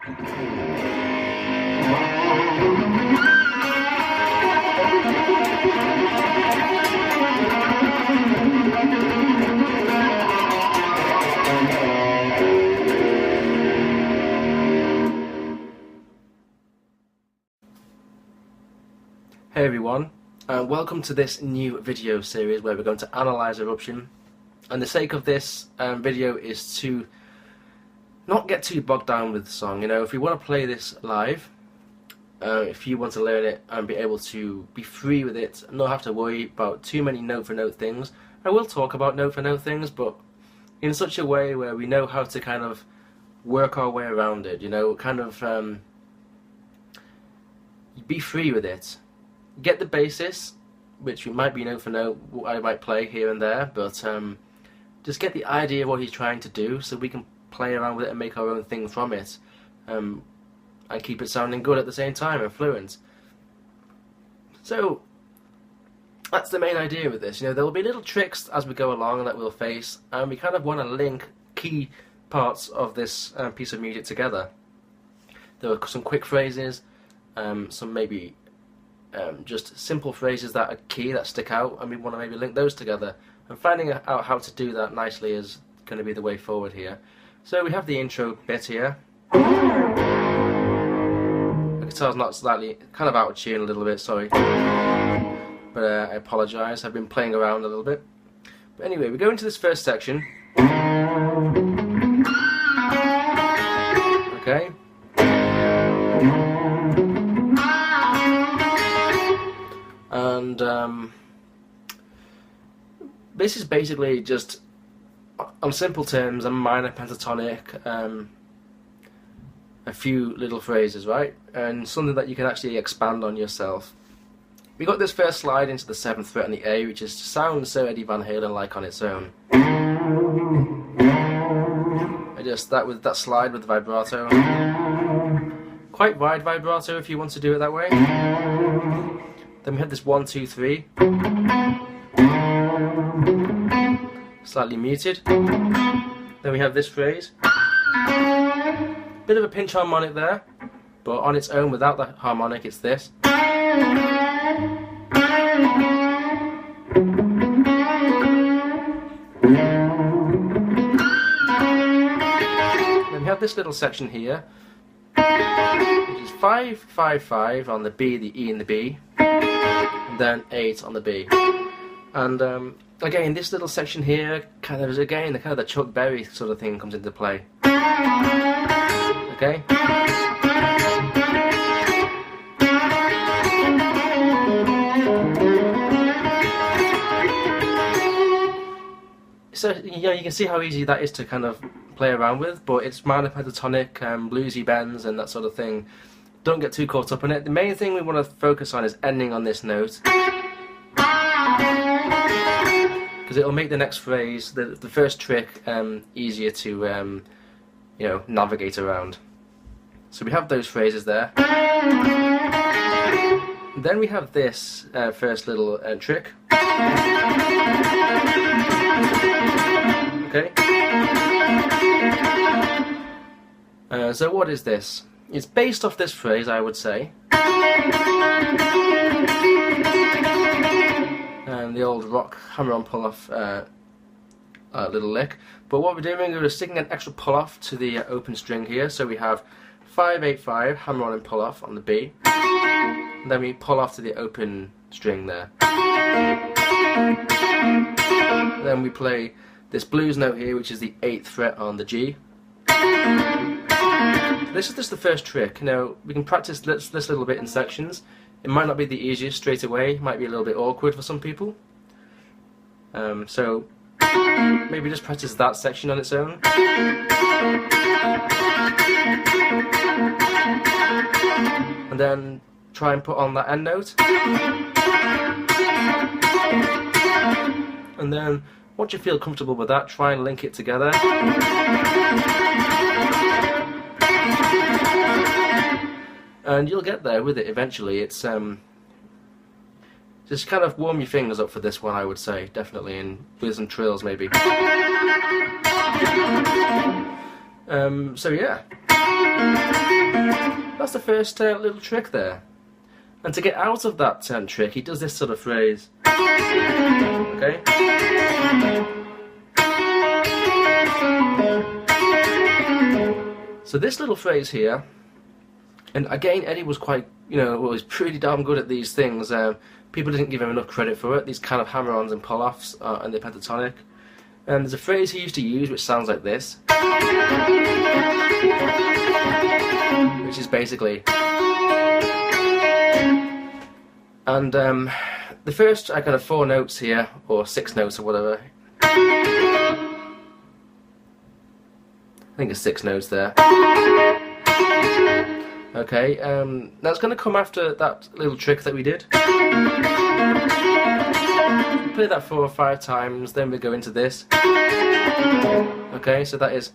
Hey everyone, welcome to this new video series where we're going to analyse Eruption. And the sake of this video is to not get too bogged down with the song. You know, if we want to play this live, if you want to learn it and be able to be free with it, not have to worry about too many note for note things. I will talk about note for note things, but in such a way where we know how to kind of work our way around it, you know, kind of be free with it. Get the basis, which might be note for note, I might play here and there, but just get the idea of what he's trying to do so we can play around with it and make our own thing from it, and keep it sounding good at the same time and fluent. So that's the main idea with this. You know, there will be little tricks as we go along that we'll face, and we kind of want to link key parts of this piece of music together. There are some quick phrases, some maybe just simple phrases that are key, that stick out, and we want to maybe link those together. And finding out how to do that nicely is going to be the way forward here. So we have the intro bit here. The guitar's not slightly, kind of out of tune a little bit, sorry. But I apologise, I've been playing around a little bit. But anyway, we go into this first section. Okay. And this is basically just, on simple terms, a minor pentatonic, a few little phrases, right? And something that you can actually expand on yourself. We got this first slide into the 7th fret on the A, which is sounds so Eddie Van Halen-like on its own. I just with that slide with the vibrato, quite wide vibrato if you want to do it that way. Then we have this 1, 2, 3, slightly muted. Then we have this phrase, bit of a pinch harmonic there, but on its own without the harmonic it's this. Then we have this little section here, which is 5, 5, 5 on the B, the E and the B, and then 8 on the B. And again, this little section here kind of is again the kind of the Chuck Berry sort of thing comes into play. Okay. So yeah, you can see how easy that is to kind of play around with, but it's minor pentatonic, bluesy bends and that sort of thing. Don't get too caught up in it. The main thing we want to focus on is ending on this note, because it'll make the next phrase, the first trick, easier to you know, navigate around. So we have those phrases there. Then we have this first little trick. Okay. So what is this? It's based off this phrase, I would say. And the old rock hammer-on pull-off little lick. But what we're doing, we're sticking an extra pull-off to the open string here. So we have 5, 8, 5, hammer-on and pull-off on the B. And then we pull off to the open string there. Then we play this blues note here, which is the 8th fret on the G. This is just the first trick. You know, we can practice this little bit in sections. It might not be the easiest straight away. It might be a little bit awkward for some people. So maybe just practice that section on its own. And then try and put on that end note. And then once you feel comfortable with that, try and link it together. And you'll get there with it eventually. It's just kind of warm your fingers up for this one, I would say, definitely, and with some trills maybe. So yeah. That's the first little trick there. And to get out of that trick, he does this sort of phrase. Okay? So this little phrase here, and again Eddie was quite, well, he's pretty damn good at these things. People didn't give him enough credit for it, these kind of hammer-ons and pull-offs and the pentatonic. And there's a phrase he used to use which sounds like this, which is basically, and the first kind of 4 notes here, or 6 notes or whatever, I think it's 6 notes there. Okay, that's going to come after that little trick that we did. Play that 4 or 5 times, then we go into this. Okay, so that is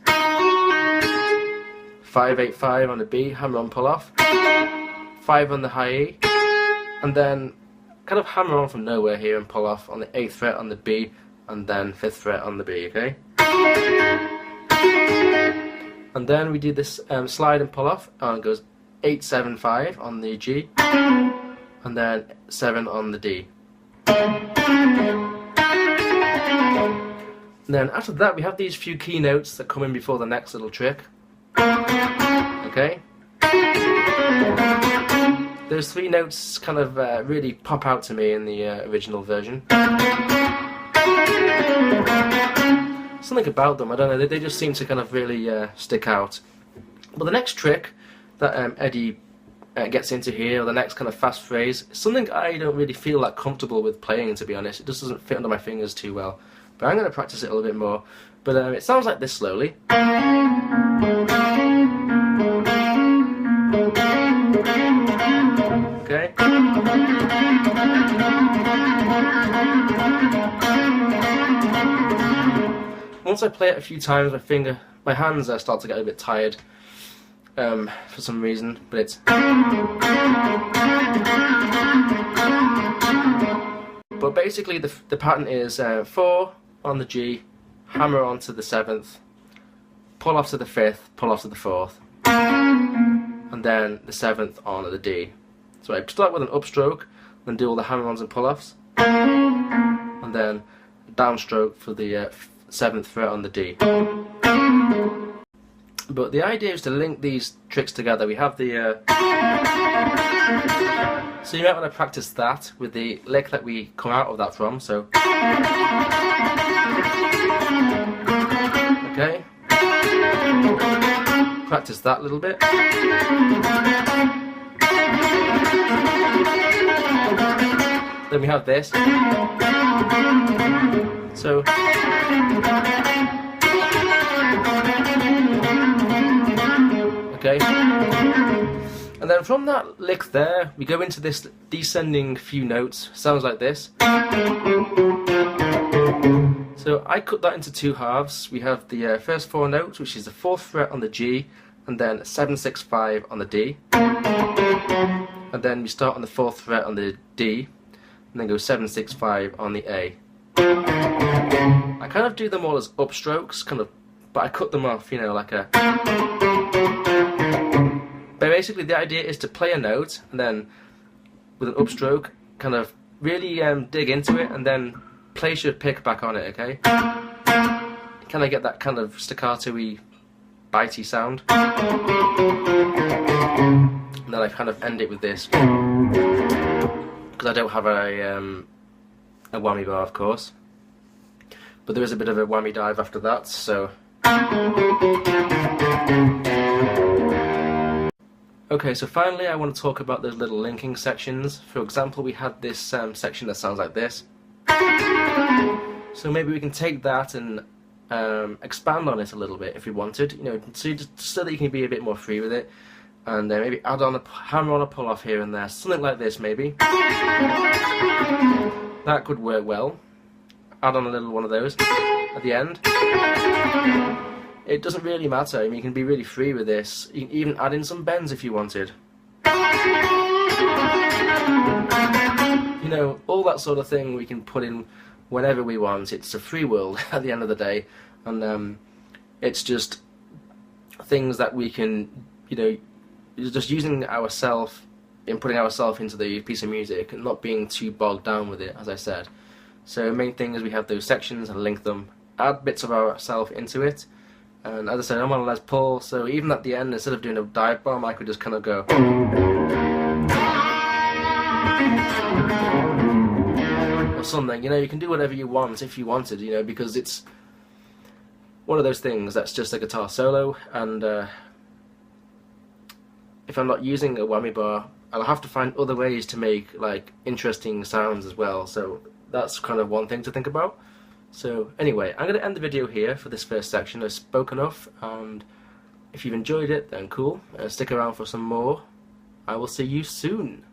5-8-5 on the B, hammer on pull off, 5 on the high E, and then kind of hammer on from nowhere here and pull off on the 8th fret on the B, and then 5th fret on the B. Okay. And then we do this slide and pull off, and it goes 8-7-5 on the G, and then 7 on the D. And then after that we have these few key notes that come in before the next little trick. Okay. Those 3 notes kind of really pop out to me in the original version. Something about them, I don't know, they just seem to kind of really stick out. But the next trick that Eddie gets into here, or the next kind of fast phrase, is something I don't really feel that comfortable with playing, to be honest. It just doesn't fit under my fingers too well. But I'm going to practice it a little bit more. But it sounds like this slowly. Okay. Once I play it a few times, my hands start to get a bit tired for some reason, but it's. But basically, the pattern is 4 on the G, hammer onto the 7th, pull off to the 5th, pull off to the 4th, and then the 7th on the D. So I start with an upstroke, then do all the hammer-ons and pull-offs, and then downstroke for the 7th fret on the D. But the idea is to link these tricks together. We have the so you might want to practice that with the lick that we come out of that from. So okay, practice that a little bit. Then we have this. So okay, and then from that lick there, we go into this descending few notes. Sounds like this. So I cut that into 2 halves. We have the first 4 notes, which is the 4th fret on the G, and then 7-6-5 on the D. And then we start on the 4th fret on the D, and then go 7-6-5 on the A. I kind of do them all as upstrokes, but I cut them off, like a. But basically, the idea is to play a note, and then with an upstroke, kind of really dig into it, and then place your pick back on it. Okay, kind of get that kind of staccato-y, bitey sound. And then I kind of end it with this, because I don't have a whammy bar, of course, but there is a bit of a whammy dive after that, so. Okay, so finally I want to talk about those little linking sections. For example, we had this section that sounds like this. So maybe we can take that and expand on it a little bit if we wanted, so that you can be a bit more free with it. And maybe add on a hammer on a pull off here and there, something like this maybe. That could work well. Add on a little one of those at the end. It doesn't really matter. You can be really free with this. You can even add in some bends if you wanted. All that sort of thing we can put in whenever we want. It's a free world at the end of the day, and it's just things that we can, just using ourselves, in putting ourselves into the piece of music and not being too bogged down with it, as I said. So the main thing is we have those sections and link them, add bits of ourselves into it, and as I said, I'm on a Les Paul, so even at the end, instead of doing a dive bomb, I could just kind of go or something. You know, you can do whatever you want if you wanted, you know, because it's one of those things that's just a guitar solo, and if I'm not using a whammy bar, I'll have to find other ways to make like interesting sounds as well, so that's kind of one thing to think about. So anyway, I'm going to end the video here for this first section. I've spoken enough, and if you've enjoyed it, then cool. Stick around for some more. I will see you soon.